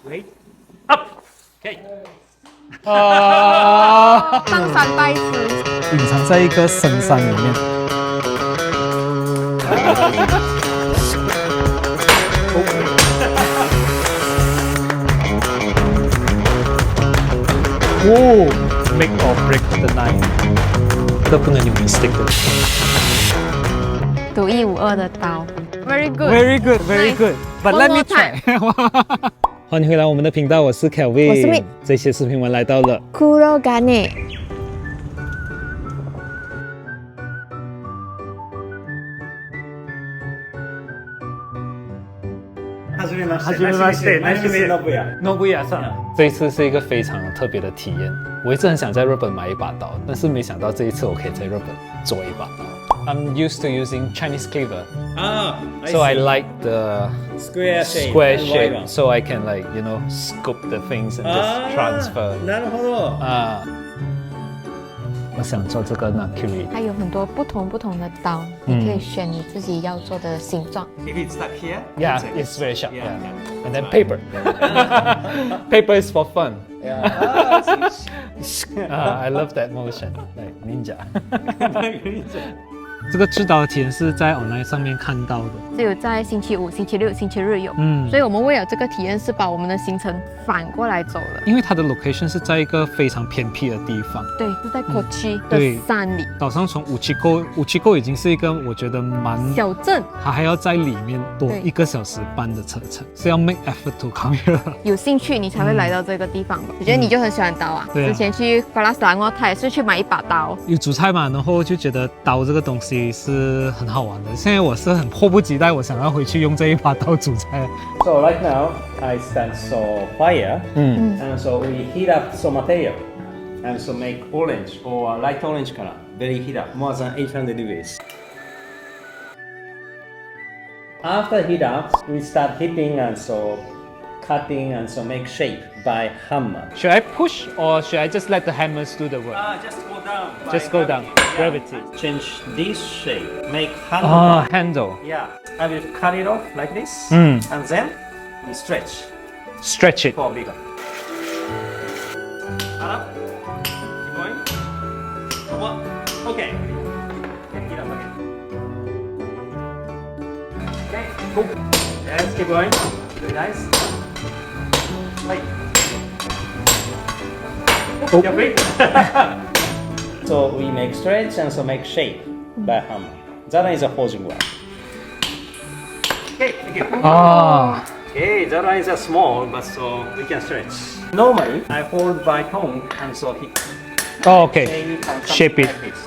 Wait. Up. Okay. 上山拜师。隐藏在一个深山里面。哦 ，make or break the night， 这个不能有 mistake 的。独一无二的刀。Very good. Very good, very good. But One let me more time. try. 欢迎回来我们的频道，我是 Kelvin， 我是 Ming。这些视频我们来到了 Kurogane。はじめまして。Nice to meet you. Nobuya 上。这一次是一个非常特别的体验。我一直很想在日本买一把刀，但是没想到这一次我可以在日本做一把刀。I'm used to using Chinese cleaver, so I like the Square shape. square shape, so I can scoop the things and just transfer. なるほど。我想做这个 Nakiri。它有很多不同的刀，你可以选你自己要做的形状。If it's stuck here. Yeah, it's very sharp. Yeah. And then paper. Paper is for fun. I love that motion, like ninja. 这个制刀的体验是在 online 上面看到的，只有在星期五、星期六、星期日有。嗯所以我们为了这个体验，是把我们的行程反过来走了。因为它的 location 是在一个非常偏僻的地方。对，是在 Kochi 对的山里早上从Uchiko 已经是一个我觉得蛮，小镇。它还要在里面多对1个小时半的车程，是要 make effort to come here。有兴趣你才会来到这个地方吧？我觉得你就很喜欢刀啊。对啊之前去瓜拉斯兰哦，他也是去买一把刀。有煮菜嘛，然后就觉得刀这个东西是很好玩的。现在我是很迫不及待，我想要回去用这一把刀煮菜。 So right now I stand so fire, 嗯 and so we heat up some material, and so make orange or light orange color. Very heat up, more than 800 degrees. After heat up, we start hitting and so cutting and so make shape by hammer. Should I push or should I just let the hammers do the work? Just go down. Just go down. Gravity. Change this shape. Make handle. Ah, handle. Yeah. I will cut it off like this, Mm. and then we stretch Stretch it. for bigger. Up. Keep going. Come on. Okay. Can get up again. Okay. Cool. Yes. Keep going. Very nice. Wait. Oh. You're free. So we make stretch and so make shape by hammer. That one is a forging one. Okay, thank you. Ah. Okay, that one is a small, but so we can stretch. Normally, I hold by tongue and so hit. Oh, okay. Maybe something Shape it. like this.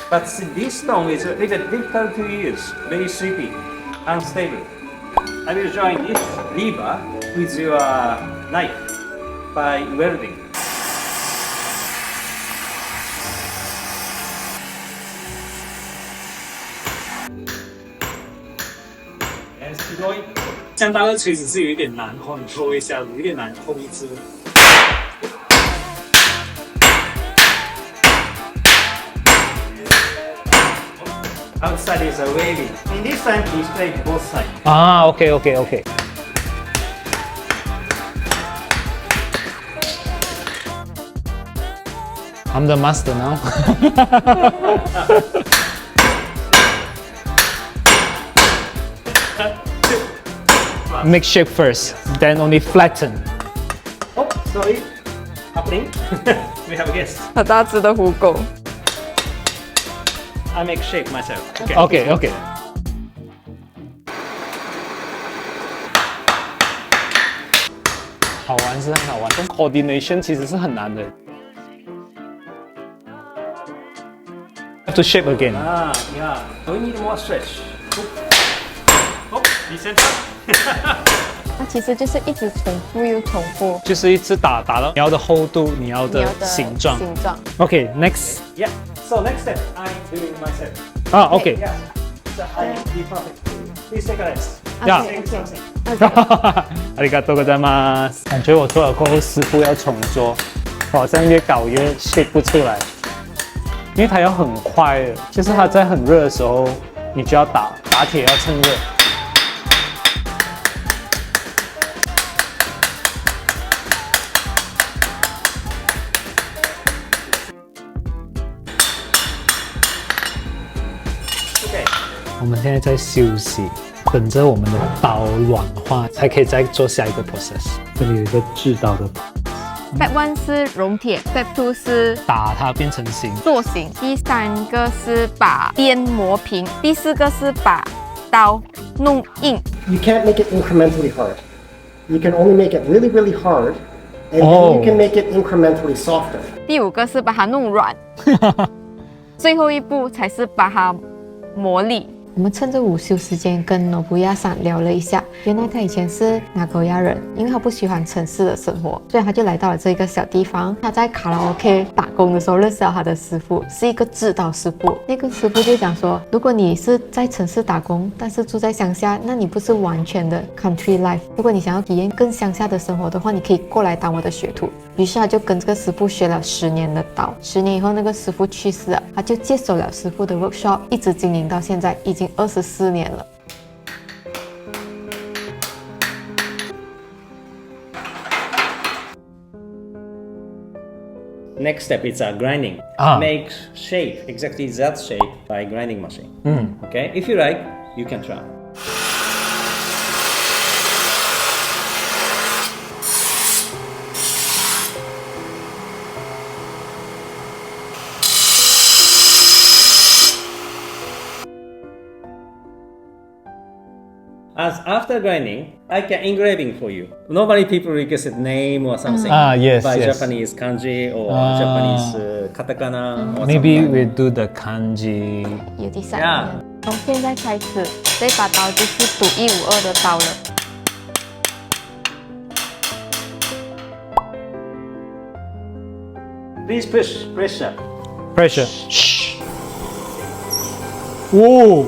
But this tongue is a little difficult to use, very slippery, unstable. I will join this lever with your knife by welding. Yes, keep going. 像刀的锤子是有一点难 control 一下，有点难控制。Outside is a waving. In this time, we straight both sides. Ah, okay, okay, okay. I'm the master now. Make shape first, then only flatten. Oh, sorry. Happening. We have a guest. 好大只的虎狗。 I make shape myself. Okay, okay. 好玩是很好玩，但 coordination 其实是很难的。Have to shape again. Ah, yeah. Do we need more stretch? Oh, decent. 它其实就是一直重复又重复就是一直打到你要的厚度，你要的你要的形状。形状。 Okay, next. Yeah. So next step, I'm doing myself. 啊，OK。 Yeah. So I be perfect. Please take a rest. Yeah. OK OK。ありがとうございます。感觉我做了过后，师傅要重做，我好像越搞越 shape 不出来，因为它要很快的，就是它在很热的时候，你就要打铁要趁热。我们现在在休息，等着我们的刀软化，才可以再做下一个 process。这里有一个制刀的， Step 1是熔铁 ，Step 2是打它变成型。塑形，第3个是把边磨平，第4个是把刀弄硬。 You can't make it incrementally hard. You can only make it really, really hard, and Oh. then you can make it incrementally softer. 第5个是把它弄软，最后一步才是把它磨砺。我们趁着午休时间跟诺布亚桑聊了一下，原来他以前是纳戈亚人，因为他不喜欢城市的生活，所以他就来到了这个小地方。他在卡拉 OK 打工的时候认识到他的师傅，是一个制刀师傅。那个师傅就讲说，如果你是在城市打工，但是住在乡下，那你不是完全的 country life。如果你想要体验更乡下的生活的话，你可以过来当我的学徒。于是他就跟这个师傅学了10年的刀。10年以后，那个师傅去世了，他就接手了师傅的 workshop， 一直经营到现在，已经24年了。Next step is grinding. Ah. Make shape, exactly that shape by grinding machine. Okay, if you like, you can try. As after grinding, I can engraving for you. Normally people requested name or something Yes, by yes. Japanese kanji or Japanese katakana or Maybe something. we do the kanji. 有第3 Yeah. 年，从现在开始，这把刀就是独一无二的刀了。 Please push pressure. Pressure. Shh. Whoa.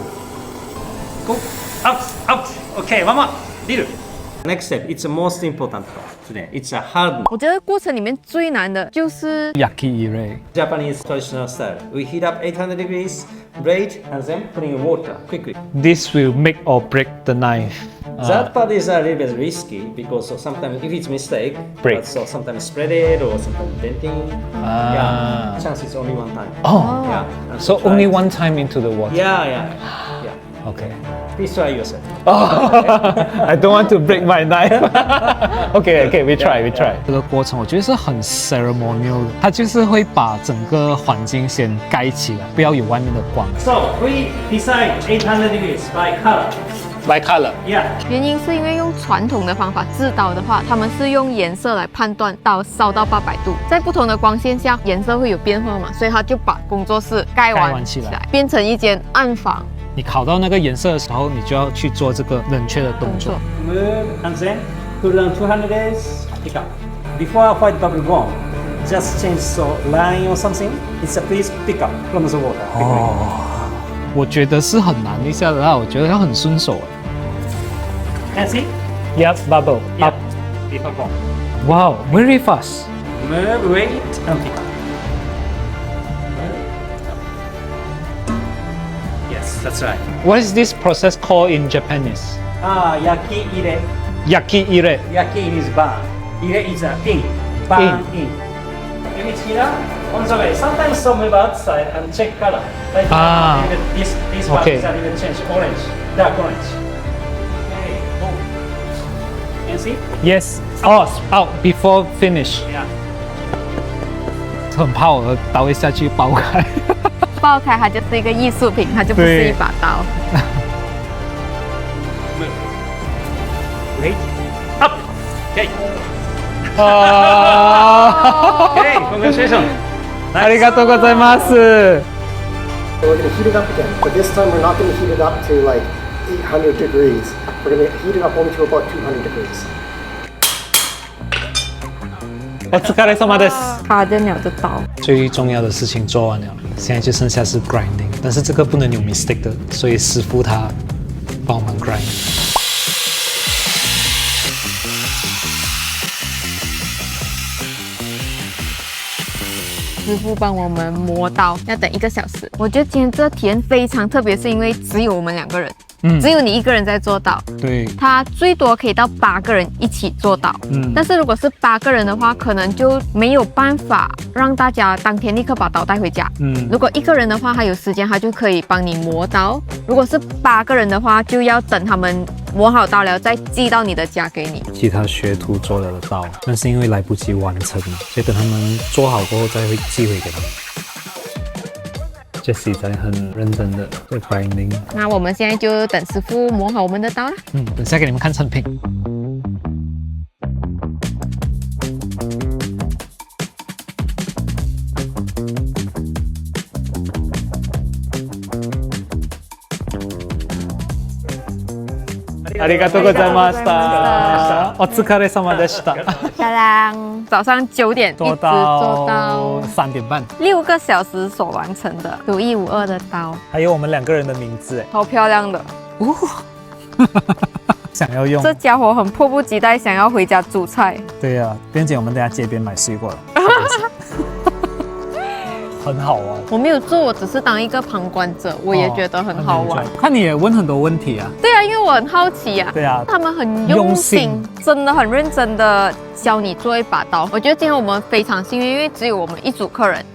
Go out, out. Okay, one more. Little. Next step, it's the most important part today. It's a hard 我觉得过程里面最难的就是 Yakiire. Japanese traditional style. We heat up 800 degrees, blade, and then put in water quickly. This will make or break the knife. That part is a little bit risky because sometimes if it's mistake, Break. so sometimes spread it or sometimes denting. Yeah, chance is only one time. Oh. Yeah. and So try only it. one time into the water. Yeah, yeah. Okay. Please try yourself. I don't want to break my knife. okay, we try. 这个过程我觉得是很 ceremonial 的，它就是会把整个环境先盖起来，不要有外面的光。 So we decide 800 degrees by color. By color. Yeah. 原因是因为用传统的方法制刀的话，他们是用颜色来判断刀烧到800度，在不同的光线下颜色会有变化嘛，所以他就把工作室盖完起来，变成一间暗房。你烤到那个颜色的时候，你就要去做这个冷却的动作。 Move and then cool down 200 days, pick up. Before I fight bubble gum, just change so line or something. It's a please pick up from the water. 我觉得是很难一下的啦，我觉得要很顺手。 And see? Yep, bubble Yeah. up. Before gum. Wow, very fast. Move, wait, and pick up. Yes, that's right. What is this process called in Japanese? Yaki-ire. Yakiire. Yaki is burn. Ire is a in. Burn in. If it's here, on the way. Sometimes some move outside and check color. Like this part Okay. is a little change orange, dark orange. Okay, oh. Can you see? Yes. Oh, out before finish. Yeah. 很怕我的刀一下去爆开。爆开它就是一个艺术品，它就不是一把刀。 Move. Wait. Up. Okay. あ Okay. Congratulations. ありがとうございます。 So we're going to heat it up again, but this time we're not going to heat it up to like 800 degrees. We're going to heat it up only to about 200 degrees. お疲れ様です。卡着鸟的刀。最重要的事情做完了，现在就剩下是 grinding，但是这个不能有 mistake 的，所以师傅他帮我们 grind。师傅帮我们磨刀，要等1个小时。我觉得今天这个体验非常特别，是因为只有我们2个人。只有你一个人在做岛，对，它最多可以到8个人一起做岛。但是如果是8个人的话，可能就没有办法让大家当天立刻把刀带回家。如果1个人的话，他有时间，他就可以帮你磨刀；如果是8个人的话，就要等他们磨好刀了再寄到你的家给你。其他学徒做了的刀，但是因为来不及完成，所以等他们做好过后再会寄回给他们。Jessie 在很认真的在 grinding。那我们现在就等师傅磨好我们的刀啦。等下给你们看成品。ありがとうございました。お疲れ様でした。当当，早上9点一直做到3点半，6个小时所完成的独一无二的刀，还有我们2个人的名字，超漂亮的。想要用。这家伙很迫不及待想要回家煮菜。对呀，边姐，我们等下街边买水果了。很好玩。我没有做，我只是当一个旁观者，我也觉得很好玩。看你也问很多问题啊。对啊，因为我很好奇啊。对啊，他们很用心，真的很认真的教你做一把刀。我觉得今天我们非常幸运，因为只有我们一组客人，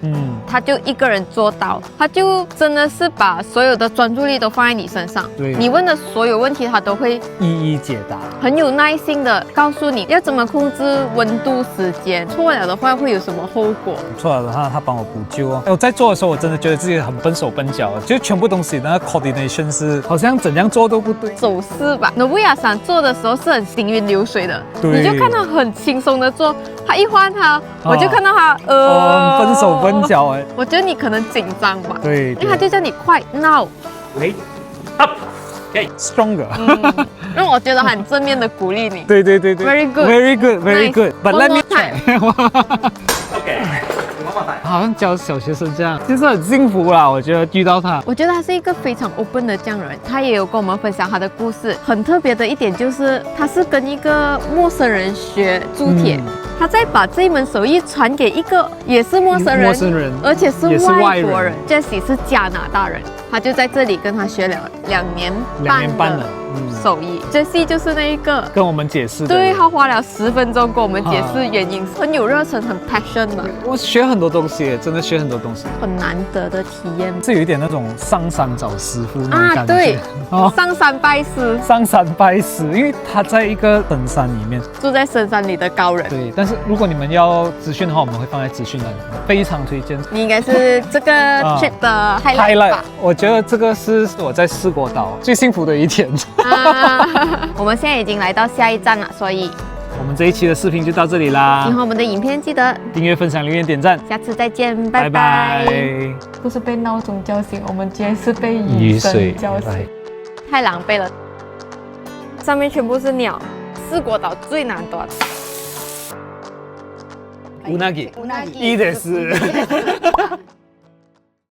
他就一个人做刀，他就真的是把所有的专注力都放在你身上。对，你问的所有问题，他都会一一解答，很有耐心的告诉你要怎么控制温度、时间，错了的话会有什么后果。错了的话，他帮我补救哦。我在做的时候，我真的觉得自己很笨手笨脚，就全部东西那个 coordination 是好像怎样做都不对。走势吧，Nobuya san做的时候是很行云流水的，对，你就看他很轻松的做，他一换他，我就看到他笨手笨脚哎。我觉得你可能紧张吧，对，因为他就叫你快 now， Okay, stronger， 让我觉得很正面的鼓励你。对对对对 ，very good，very good，very good，but let me try。好像教小学生这样，就是很幸福啦。我觉得遇到他，我觉得他是一个非常 open 的匠人，他也有跟我们分享他的故事。很特别的一点就是，他是跟一个陌生人学铸铁，他再把这一门手艺传给一个也是陌生人，而且是外国人。Jessie 是加拿大人，他就在这里跟他学了2年半的手艺。Jessie 就是那一个跟我们解释的，对，他花了10分钟跟我们解释原因，很有热忱，很 passion 的。我学很多东西，真的学很多东西，很难得的体验。是有一点那种上山找师傅那种感觉。对，上山拜师，上山拜师，因为他在一个深山里面，住在深山里的高人。对，但是如果你们要资讯的话，我们会放在资讯栏，非常推荐。你应该是这个 trip 的 highlight 吧？我觉得这个是我在四国岛最幸福的一天。我们现在已经来到下一站了，所以我们这一期的视频就到这里啦。喜欢我们的影片，记得订阅、分享、留言、点赞。下次再见，拜拜。不是被闹钟叫醒，我们今天是被雨声叫醒，太狼狈了。上面全部是鸟，四国岛最难端。うなぎ、いいです。